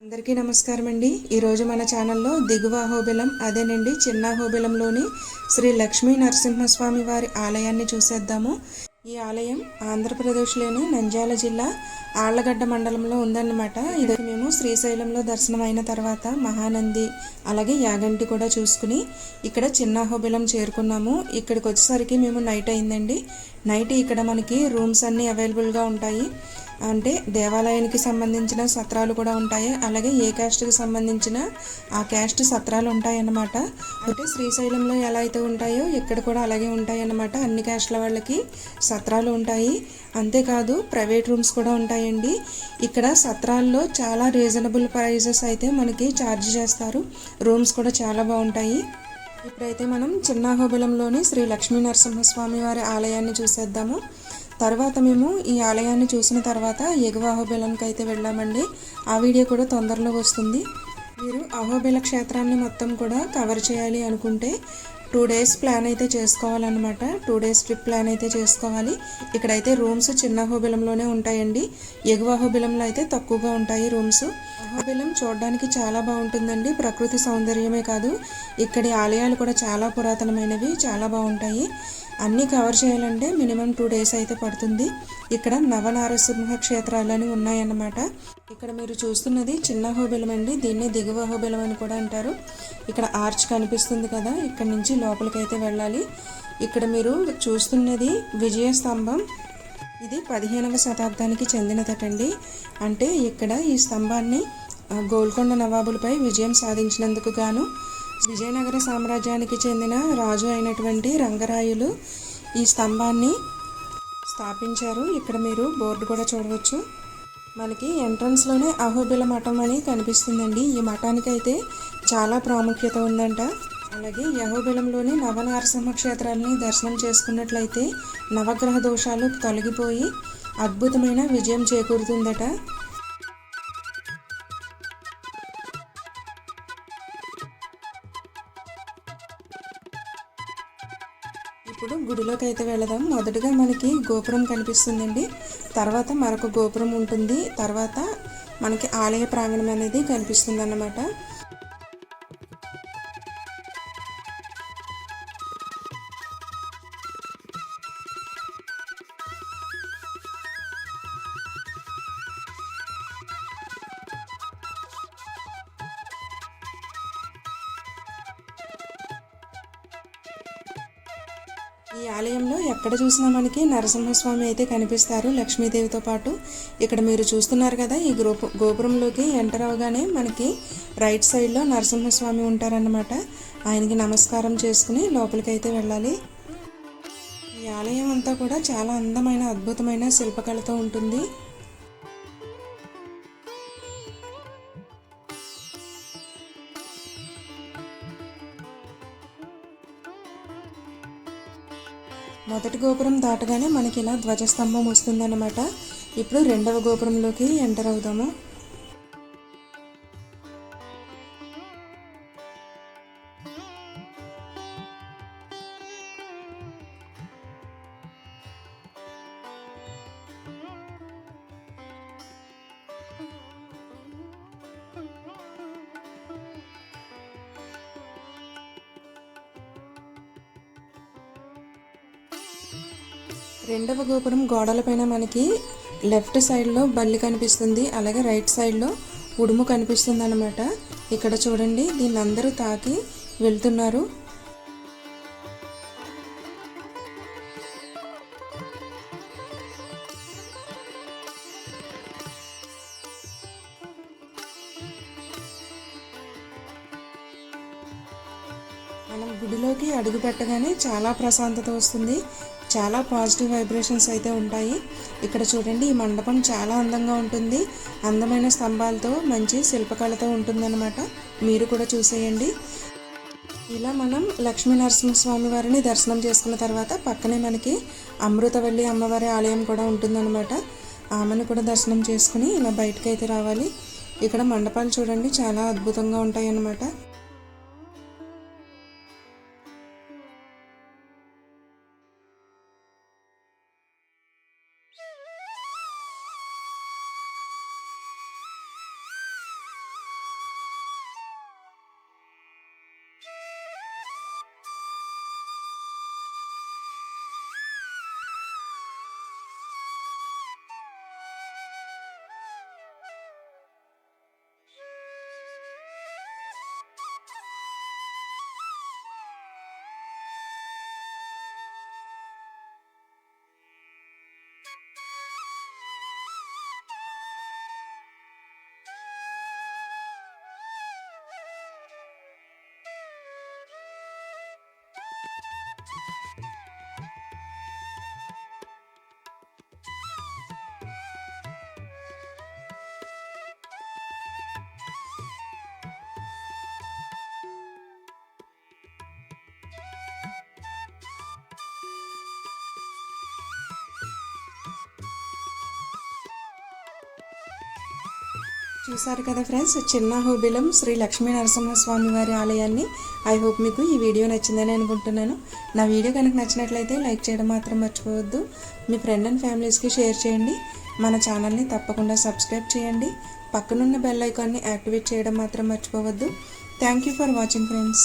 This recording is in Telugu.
అందరికీ నమస్కారం అండి. ఈరోజు మన ఛానల్లో దిగువ అహోబిలం అదేనండి చిన్న అహోబిలంలోని శ్రీ లక్ష్మీ నరసింహస్వామి వారి ఆలయాన్ని చూసేద్దాము. ఈ ఆలయం ఆంధ్రప్రదేశ్లోని నంద్యాల జిల్లా ఆళ్లగడ్డ మండలంలో ఉందన్నమాట. ఇది మేము శ్రీశైలంలో దర్శనం అయిన తర్వాత మహానంది అలాగే యాగంటి కూడా చూసుకుని ఇక్కడ చిన్న అహోబిలం చేరుకున్నాము. ఇక్కడికి వచ్చేసరికి మేము నైట్ అయిందండి. నైట్ ఇక్కడ మనకి రూమ్స్ అన్నీ అవైలబుల్గా ఉంటాయి. అంటే దేవాలయానికి సంబంధించిన సత్రాలు కూడా ఉంటాయి. అలాగే ఏ క్యాస్ట్కి సంబంధించిన ఆ క్యాస్ట్ సత్రాలు ఉంటాయి అన్నమాట. అంటే శ్రీశైలంలో ఎలా అయితే ఉంటాయో ఇక్కడ కూడా అలాగే ఉంటాయి అన్నమాట. అన్ని క్యాస్ట్ల వాళ్ళకి సత్రాలు ఉంటాయి. అంతేకాదు ప్రైవేట్ రూమ్స్ కూడా ఉంటాయండి. ఇక్కడ సత్రాల్లో చాలా రీజనబుల్ ప్రైజెస్ అయితే మనకి ఛార్జ్ చేస్తారు. రూమ్స్ కూడా చాలా బాగుంటాయి. ఇప్పుడైతే మనం చిన్న అహోబిలంలోని శ్రీ లక్ష్మీ నరసింహస్వామి వారి ఆలయాన్ని చూసేద్దాము. తర్వాత మేము ఈ ఆలయాన్ని చూసిన తర్వాత ఎగువ అహోబిలంకి అయితే వెళ్ళామండి. ఆ వీడియో కూడా తొందరలో వస్తుంది. మీరు అహోబిల క్షేత్రాన్ని మొత్తం కూడా కవర్ చేయాలి అనుకుంటే 2 days ప్లాన్ అయితే చేసుకోవాలన్నమాట. 2 days ట్రిప్ ప్లాన్ అయితే చేసుకోవాలి. ఇక్కడైతే రూమ్స్ చిన్న అహోబిలంలోనే ఉంటాయండి. ఎగువ అహోబిలంలో అయితే తక్కువగా ఉంటాయి రూమ్స్. అహోబిలం చూడడానికి చాలా బాగుంటుందండి. ప్రకృతి సౌందర్యమే కాదు ఇక్కడి ఆలయాలు కూడా చాలా పురాతనమైనవి, చాలా బాగుంటాయి. అన్నీ కవర్ చేయాలంటే మినిమం 2 days అయితే పడుతుంది. ఇక్కడ నవనారసింహ క్షేత్రాలని ఉన్నాయన్నమాట. ఇక్కడ మీరు చూస్తున్నది చిన్న అహోబిలం అండి. దీన్నే దిగువ అహోబిలం అని కూడా అంటారు. ఇక్కడ ఆర్చ్ కనిపిస్తుంది కదా, ఇక్కడ నుంచి లోపలికి అయితే వెళ్ళాలి. ఇక్కడ మీరు చూస్తున్నది విజయ స్తంభం. ఇది 15వ శతాబ్దానికి చెందినదటండి. అంటే ఇక్కడ ఈ స్తంభాన్ని గోల్కొండ నవాబులపై విజయం సాధించినందుకు గాను విజయనగర సామ్రాజ్యానికి చెందిన రాజు అయినటువంటి రంగరాయులు ఈ స్తంభాన్ని స్థాపించారు. ఇక్కడ మీరు బోర్డు కూడా చూడవచ్చు. మనకి ఎంట్రన్స్లోనే అహోబిల మఠం అని కనిపిస్తుందండి. ఈ మఠానికి అయితే చాలా ప్రాముఖ్యత ఉందంట. అలాగే అహోబిలంలోని నవనారసింహ క్షేత్రాలని దర్శనం చేసుకున్నట్లయితే నవగ్రహ దోషాలు తొలగిపోయి అద్భుతమైన విజయం చేకూరుతుందట. ఇప్పుడు గుడిలోకి అయితే వెళదాం. మొదటగా మనకి గోపురం కనిపిస్తుందండి. తర్వాత మరొక గోపురం ఉంటుంది. తర్వాత మనకి ఆలయ ప్రాంగణం అనేది కనిపిస్తుంది అన్నమాట. ఈ ఆలయంలో ఎక్కడ చూసినా మనకి నరసింహస్వామి అయితే కనిపిస్తారు లక్ష్మీదేవితో పాటు. ఇక్కడ మీరు చూస్తున్నారు కదా, ఈ గోపురంలోకి ఎంటర్ అవగానే మనకి రైట్ సైడ్లో నరసింహస్వామి ఉంటారన్నమాట. ఆయనకి నమస్కారం చేసుకుని లోపలికి అయితే వెళ్ళాలి. ఈ ఆలయం అంతా కూడా చాలా అందమైన అద్భుతమైన శిల్పకళతో ఉంటుంది. మొదటి గోపురం దాటగానే మనకి ఇలా ధ్వజస్తంభం వస్తుందన్నమాట. ఇప్పుడు రెండవ గోపురంలోకి ఎంటర్ అవుదాము. రెండవ గోపురం గోడలపైన మనకి లెఫ్ట్ సైడ్లో బల్లి కనిపిస్తుంది. అలాగే రైట్ సైడ్లో ఉడుము కనిపిస్తుంది అన్నమాట. ఇక్కడ చూడండి, దీన్ని అందరూ తాకి వెళ్తున్నారు. మనం గుడిలోకి అడుగు పెట్టగానే చాలా ప్రశాంతత వస్తుంది. చాలా పాజిటివ్ వైబ్రేషన్స్ అయితే ఉంటాయి. ఇక్కడ చూడండి, ఈ మండపం చాలా అందంగా ఉంటుంది. అందమైన స్తంభాలతో మంచి శిల్పకళతో ఉంటుందన్నమాట. మీరు కూడా చూసేయండి. ఇలా మనం లక్ష్మీ నరసింహస్వామి వారిని దర్శనం చేసుకున్న తర్వాత పక్కనే మనకి అమృతవల్లి అమ్మవారి ఆలయం కూడా ఉంటుందన్నమాట. ఆమెను కూడా దర్శనం చేసుకుని ఇలా బయటకు అయితే రావాలి. ఇక్కడ మండపాలు చూడండి, చాలా అద్భుతంగా ఉంటాయి అన్నమాట. చూసారు కదా ఫ్రెండ్స్, చిన్న హోబిలం శ్రీ లక్ష్మీ నరసింహస్వామి వారి ఆలయాన్ని. ఐ హోప్ మీకు ఈ వీడియో నచ్చిందని అనుకుంటున్నాను. నా వీడియో కనుక నచ్చినట్లయితే లైక్ చేయడం మాత్రం మర్చిపోవద్దు. మీ ఫ్రెండ్ అండ్ ఫ్యామిలీస్కి షేర్ చేయండి. మన ఛానల్ని తప్పకుండా సబ్స్క్రైబ్ చేయండి. పక్కనున్న బెల్ ఐకాన్ని యాక్టివేట్ చేయడం మాత్రం మర్చిపోవద్దు. Thank you for watching friends.